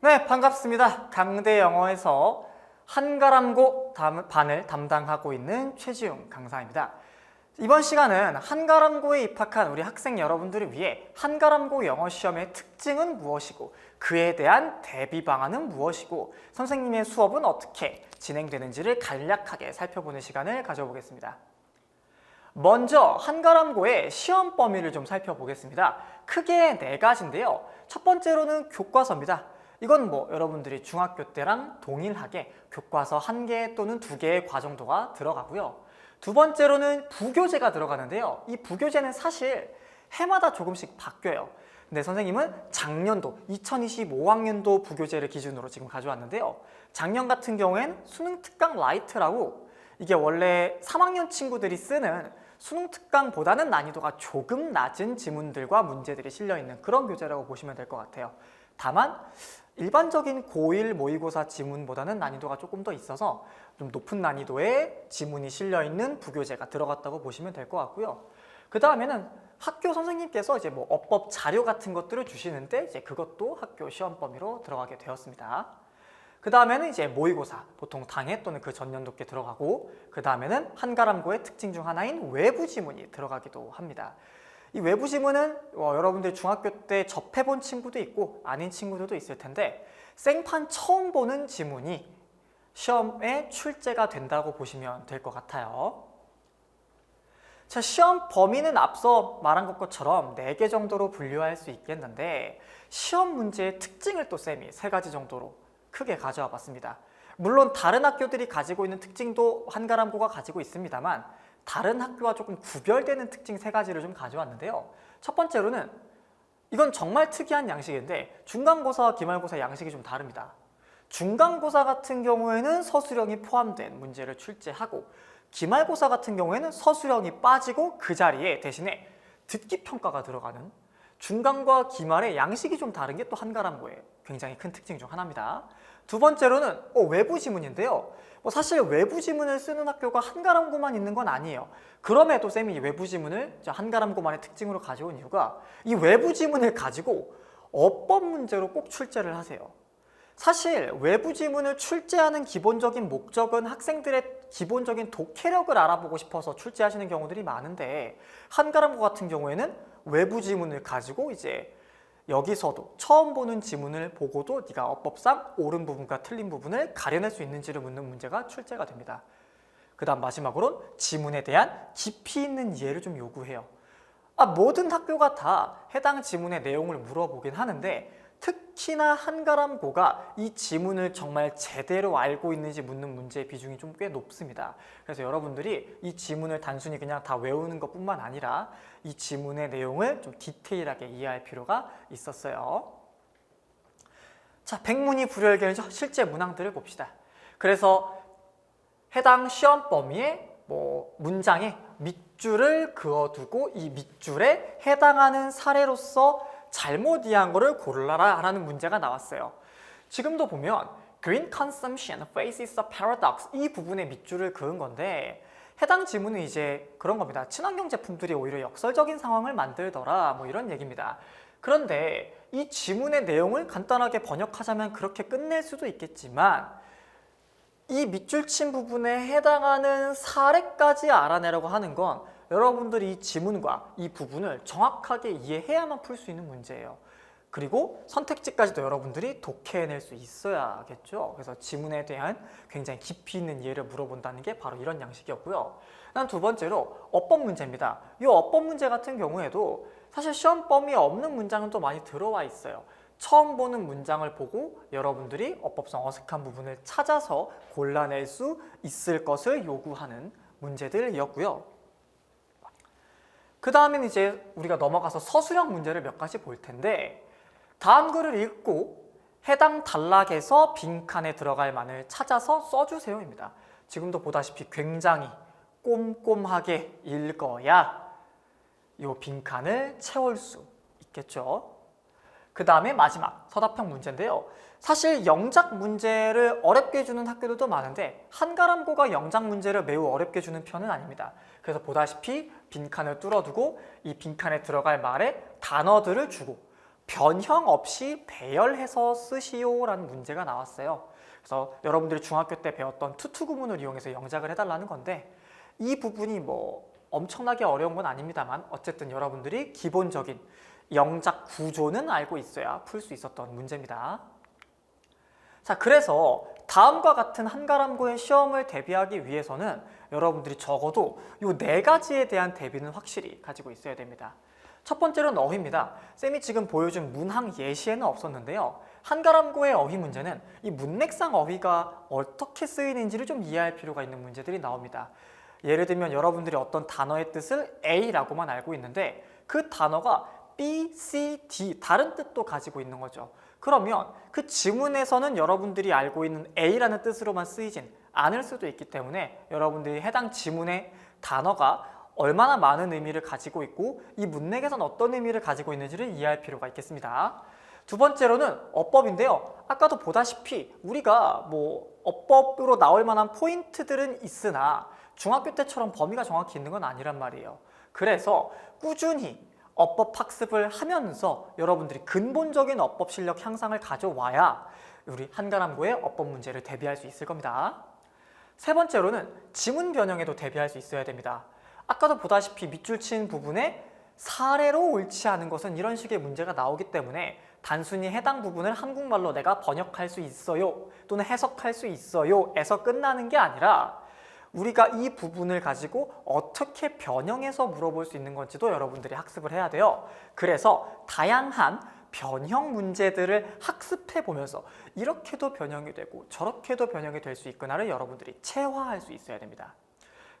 네, 반갑습니다. 강대 영어에서 한가람고 반을 담당하고 있는 최지웅 강사입니다. 이번 시간은 한가람고에 입학한 우리 학생 여러분들을 위해 한가람고 영어 시험의 특징은 무엇이고 그에 대한 대비 방안은 무엇이고 선생님의 수업은 어떻게 진행되는지를 간략하게 살펴보는 시간을 가져보겠습니다. 먼저 한가람고의 시험 범위를 좀 살펴보겠습니다. 크게 네 가지인데요. 첫 번째로는 교과서입니다. 이건 여러분들이 중학교 때랑 동일하게 교과서 1개 또는 2개의 과정도가 들어가고요. 두 번째로는 부교재가 들어가는데요. 이 부교재는 사실 해마다 조금씩 바뀌어요. 근데 선생님은 작년도 2025학년도 부교재를 기준으로 지금 가져왔는데요. 작년 같은 경우엔 수능 특강 라이트라고 이게 원래 3학년 친구들이 쓰는 수능 특강보다는 난이도가 조금 낮은 지문들과 문제들이 실려있는 그런 교재라고 보시면 될 것 같아요. 다만 일반적인 고1 모의고사 지문보다는 난이도가 조금 더 있어서 좀 높은 난이도의 지문이 실려있는 부교재가 들어갔다고 보시면 될 것 같고요. 그 다음에는 학교 선생님께서 이제 어법 자료 같은 것들을 주시는데 이제 그것도 학교 시험 범위로 들어가게 되었습니다. 그 다음에는 이제 모의고사, 보통 당해 또는 그 전년도께 들어가고 그 다음에는 한가람고의 특징 중 하나인 외부 지문이 들어가기도 합니다. 이 외부 지문은 여러분들 중학교 때 접해본 친구도 있고 아닌 친구들도 있을 텐데 생판 처음 보는 지문이 시험에 출제가 된다고 보시면 될 것 같아요. 자, 시험 범위는 앞서 말한 것처럼 4개 정도로 분류할 수 있겠는데 시험 문제의 특징을 또 쌤이 3가지 정도로 크게 가져와 봤습니다. 물론 다른 학교들이 가지고 있는 특징도 한가람고가 가지고 있습니다만 다른 학교와 조금 구별되는 특징 3가지를 좀 가져왔는데요. 첫 번째로는 이건 정말 특이한 양식인데 중간고사와 기말고사 양식이 좀 다릅니다. 중간고사 같은 경우에는 서술형이 포함된 문제를 출제하고 기말고사 같은 경우에는 서술형이 빠지고 그 자리에 대신에 듣기평가가 들어가는 중간과 기말의 양식이 좀 다른 게 또 한가람고의 굉장히 큰 특징 중 하나입니다. 두 번째로는 외부 지문인데요. 사실 외부 지문을 쓰는 학교가 한가람고만 있는 건 아니에요. 그럼에도 쌤이 외부 지문을 한가람고만의 특징으로 가져온 이유가 이 외부 지문을 가지고 어법 문제로 꼭 출제를 하세요. 사실 외부 지문을 출제하는 기본적인 목적은 학생들의 기본적인 독해력을 알아보고 싶어서 출제하시는 경우들이 많은데 한가람고 같은 경우에는 외부 지문을 가지고 이제 여기서도 처음 보는 지문을 보고도 네가 어법상 옳은 부분과 틀린 부분을 가려낼 수 있는지를 묻는 문제가 출제가 됩니다. 그 다음 마지막으로는 지문에 대한 깊이 있는 이해를 좀 요구해요. 모든 학교가 다 해당 지문의 내용을 물어보긴 하는데 특히나 한가람고가 이 지문을 정말 제대로 알고 있는지 묻는 문제의 비중이 좀 꽤 높습니다. 그래서 여러분들이 이 지문을 단순히 그냥 다 외우는 것뿐만 아니라 이 지문의 내용을 좀 디테일하게 이해할 필요가 있었어요. 자, 백문이불여일견이죠. 실제 문항들을 봅시다. 그래서 해당 시험 범위의 문장에 밑줄을 그어두고 이 밑줄에 해당하는 사례로서 잘못 이해한 거를 골라라 라는 문제가 나왔어요. 지금도 보면 Green consumption faces a paradox 이 부분에 밑줄을 그은 건데 해당 지문은 이제 그런 겁니다. 친환경 제품들이 오히려 역설적인 상황을 만들더라 이런 얘기입니다. 그런데 이 지문의 내용을 간단하게 번역하자면 그렇게 끝낼 수도 있겠지만 이 밑줄 친 부분에 해당하는 사례까지 알아내려고 하는 건 여러분들이 이 지문과 이 부분을 정확하게 이해해야만 풀 수 있는 문제예요. 그리고 선택지까지도 여러분들이 독해낼 수 있어야겠죠. 그래서 지문에 대한 굉장히 깊이 있는 이해를 물어본다는 게 바로 이런 양식이었고요. 그다음 두 번째로 어법 문제입니다. 이 어법 문제 같은 경우에도 사실 시험 범위에 없는 문장은 또 많이 들어와 있어요. 처음 보는 문장을 보고 여러분들이 어법상 어색한 부분을 찾아서 골라낼 수 있을 것을 요구하는 문제들이었고요. 그 다음엔 이제 우리가 넘어가서 서술형 문제를 몇 가지 볼 텐데 다음 글을 읽고 해당 단락에서 빈칸에 들어갈 만을 찾아서 써주세요입니다. 지금도 보다시피 굉장히 꼼꼼하게 읽어야 이 빈칸을 채울 수 있겠죠. 그 다음에 마지막 서답형 문제인데요. 사실 영작 문제를 어렵게 주는 학교들도 많은데 한가람고가 영작 문제를 매우 어렵게 주는 편은 아닙니다. 그래서 보다시피 빈칸을 뚫어두고 이 빈칸에 들어갈 말에 단어들을 주고 변형 없이 배열해서 쓰시오라는 문제가 나왔어요. 그래서 여러분들이 중학교 때 배웠던 투투 구문을 이용해서 영작을 해달라는 건데, 이 부분이 뭐 엄청나게 어려운 건 아닙니다만 어쨌든 여러분들이 기본적인 영작 구조는 알고 있어야 풀 수 있었던 문제입니다. 자, 그래서 다음과 같은 한가람고의 시험을 대비하기 위해서는 여러분들이 적어도 이 4가지에 대한 대비는 확실히 가지고 있어야 됩니다. 첫 번째로는 어휘입니다. 쌤이 지금 보여준 문항 예시에는 없었는데요. 한가람고의 어휘 문제는 이 문맥상 어휘가 어떻게 쓰이는지를 좀 이해할 필요가 있는 문제들이 나옵니다. 예를 들면 여러분들이 어떤 단어의 뜻을 A라고만 알고 있는데 그 단어가 B, C, D 다른 뜻도 가지고 있는 거죠. 그러면 그 지문에서는 여러분들이 알고 있는 A라는 뜻으로만 쓰이진 않을 수도 있기 때문에 여러분들이 해당 지문의 단어가 얼마나 많은 의미를 가지고 있고 이 문맥에서는 어떤 의미를 가지고 있는지를 이해할 필요가 있겠습니다. 두 번째로는 어법인데요. 아까도 보다시피 우리가 뭐 어법으로 나올 만한 포인트들은 있으나 중학교 때처럼 범위가 정확히 있는 건 아니란 말이에요. 그래서 꾸준히 어법 학습을 하면서 여러분들이 근본적인 어법 실력 향상을 가져와야 우리 한가람고의 어법 문제를 대비할 수 있을 겁니다. 세 번째로는 지문 변형에도 대비할 수 있어야 됩니다. 아까도 보다시피 밑줄 친 부분에 사례로 옳지 않은 것은 이런 식의 문제가 나오기 때문에 단순히 해당 부분을 한국말로 내가 번역할 수 있어요 또는 해석할 수 있어요 에서 끝나는 게 아니라 우리가 이 부분을 가지고 어떻게 변형해서 물어볼 수 있는 건지도 여러분들이 학습을 해야 돼요. 그래서 다양한 변형 문제들을 학습해 보면서 이렇게도 변형이 되고 저렇게도 변형이 될 수 있구나를 여러분들이 체화할 수 있어야 됩니다.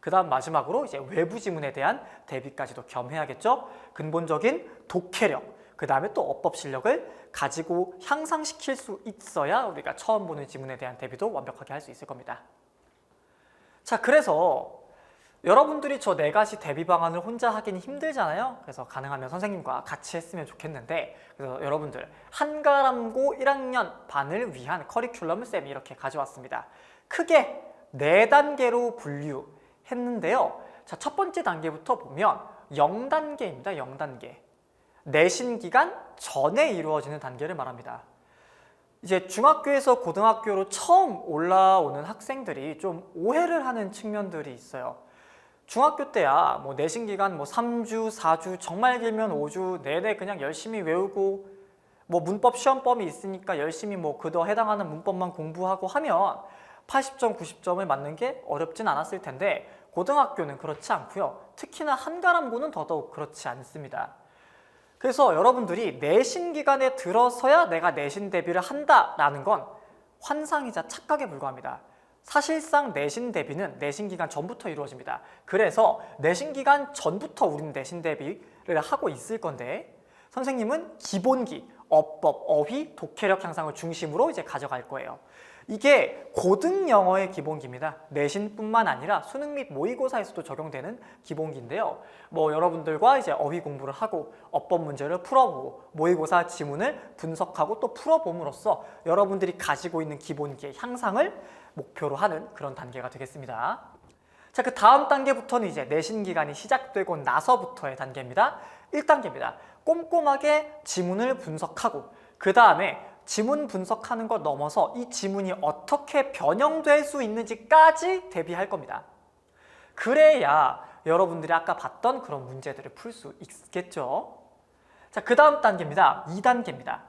그 다음 마지막으로 이제 외부 지문에 대한 대비까지도 겸해야겠죠. 근본적인 독해력, 그 다음에 또 어법 실력을 가지고 향상시킬 수 있어야 우리가 처음 보는 지문에 대한 대비도 완벽하게 할 수 있을 겁니다. 자, 그래서 여러분들이 저 4가지 대비 방안을 혼자 하기는 힘들잖아요. 그래서 가능하면 선생님과 같이 했으면 좋겠는데, 그래서 여러분들 한가람고 1학년 반을 위한 커리큘럼을 쌤이 이렇게 가져왔습니다. 크게 4단계로 분류했는데요. 자, 첫 번째 단계부터 보면 0단계입니다. 0단계. 내신 기간 전에 이루어지는 단계를 말합니다. 이제 중학교에서 고등학교로 처음 올라오는 학생들이 좀 오해를 하는 측면들이 있어요. 중학교 때야 뭐 내신 기간 뭐 3주, 4주, 정말 길면 5주 내내 그냥 열심히 외우고 뭐 문법 시험범위 있으니까 열심히 뭐 그거 해당하는 문법만 공부하고 하면 80점, 90점을 맞는 게 어렵진 않았을 텐데 고등학교는 그렇지 않고요. 특히나 한가람고는 더더욱 그렇지 않습니다. 그래서 여러분들이 내신 기간에 들어서야 내가 내신 대비를 한다라는 건 환상이자 착각에 불과합니다. 사실상 내신 대비는 내신 기간 전부터 이루어집니다. 그래서 내신 기간 전부터 우리는 내신 대비를 하고 있을 건데 선생님은 기본기, 어법, 어휘, 독해력 향상을 중심으로 이제 가져갈 거예요. 이게 고등 영어의 기본기입니다. 내신뿐만 아니라 수능 및 모의고사에서도 적용되는 기본기인데요. 뭐 여러분들과 이제 어휘 공부를 하고 어법 문제를 풀어보고 모의고사 지문을 분석하고 또 풀어봄으로써 여러분들이 가지고 있는 기본기의 향상을 목표로 하는 그런 단계가 되겠습니다. 자, 그 다음 단계부터는 이제 내신 기간이 시작되고 나서부터의 단계입니다. 1단계입니다. 꼼꼼하게 지문을 분석하고 그 다음에 지문 분석하는 것 넘어서 이 지문이 어떻게 변형될 수 있는지까지 대비할 겁니다. 그래야 여러분들이 아까 봤던 그런 문제들을 풀 수 있겠죠. 자, 그 다음 단계입니다. 2단계입니다.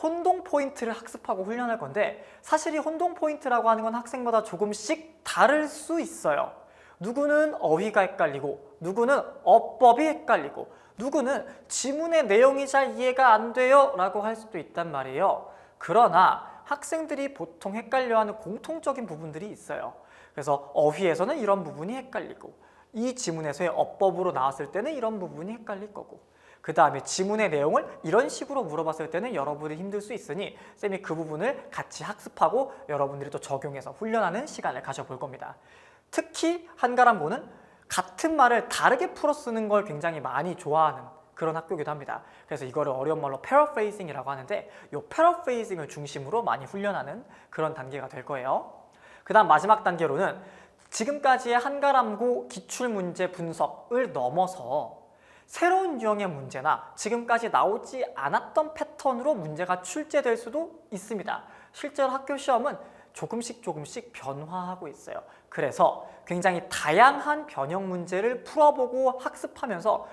혼동 포인트를 학습하고 훈련할 건데 사실 이 혼동 포인트라고 하는 건 학생마다 조금씩 다를 수 있어요. 누구는 어휘가 헷갈리고 누구는 어법이 헷갈리고 누구는 지문의 내용이 잘 이해가 안 돼요 라고 할 수도 있단 말이에요. 그러나 학생들이 보통 헷갈려하는 공통적인 부분들이 있어요. 그래서 어휘에서는 이런 부분이 헷갈리고 이 지문에서의 어법으로 나왔을 때는 이런 부분이 헷갈릴 거고 그 다음에 지문의 내용을 이런 식으로 물어봤을 때는 여러분이 힘들 수 있으니 쌤이 그 부분을 같이 학습하고 여러분들이 또 적용해서 훈련하는 시간을 가져볼 겁니다. 특히 한가람고는 같은 말을 다르게 풀어 쓰는 걸 굉장히 많이 좋아하는 그런 학교이기도 합니다. 그래서 이거를 어려운 말로 패러프레이징이라고 하는데 이 패러프레이징을 중심으로 많이 훈련하는 그런 단계가 될 거예요. 그 다음 마지막 단계로는 지금까지의 한가람고 기출문제 분석을 넘어서 새로운 유형의 문제나 지금까지 나오지 않았던 패턴으로 문제가 출제될 수도 있습니다. 실제로 학교 시험은 조금씩 변화하고 있어요. 그래서 굉장히 다양한 변형 문제를 풀어보고 학습하면서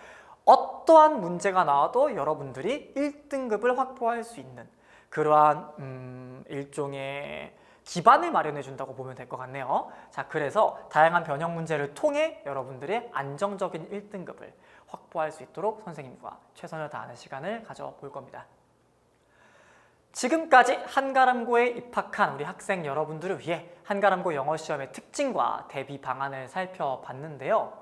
어떠한 문제가 나와도 여러분들이 1등급을 확보할 수 있는 그러한 일종의 기반을 마련해 준다고 보면 될 것 같네요. 자, 그래서 다양한 변형 문제를 통해 여러분들의 안정적인 1등급을 확보할 수 있도록 선생님과 최선을 다하는 시간을 가져볼 겁니다. 지금까지 한가람고에 입학한 우리 학생 여러분들을 위해 한가람고 영어시험의 특징과 대비 방안을 살펴봤는데요.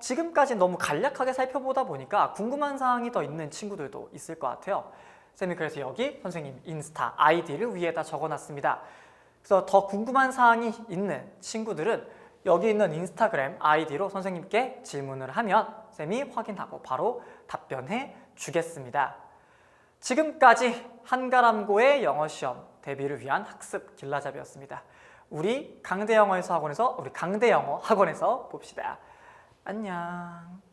지금까지 너무 간략하게 살펴보다 보니까 궁금한 사항이 더 있는 친구들도 있을 것 같아요. 쌤이 그래서 여기 선생님 인스타 아이디를 위에다 적어놨습니다. 그래서 더 궁금한 사항이 있는 친구들은 여기 있는 인스타그램 아이디로 선생님께 질문을 하면 쌤이 확인하고 바로 답변해 주겠습니다. 지금까지 한가람고의 영어시험 대비를 위한 학습 길라잡이였습니다. 우리 강대영어 학원에서 봅시다. 안녕.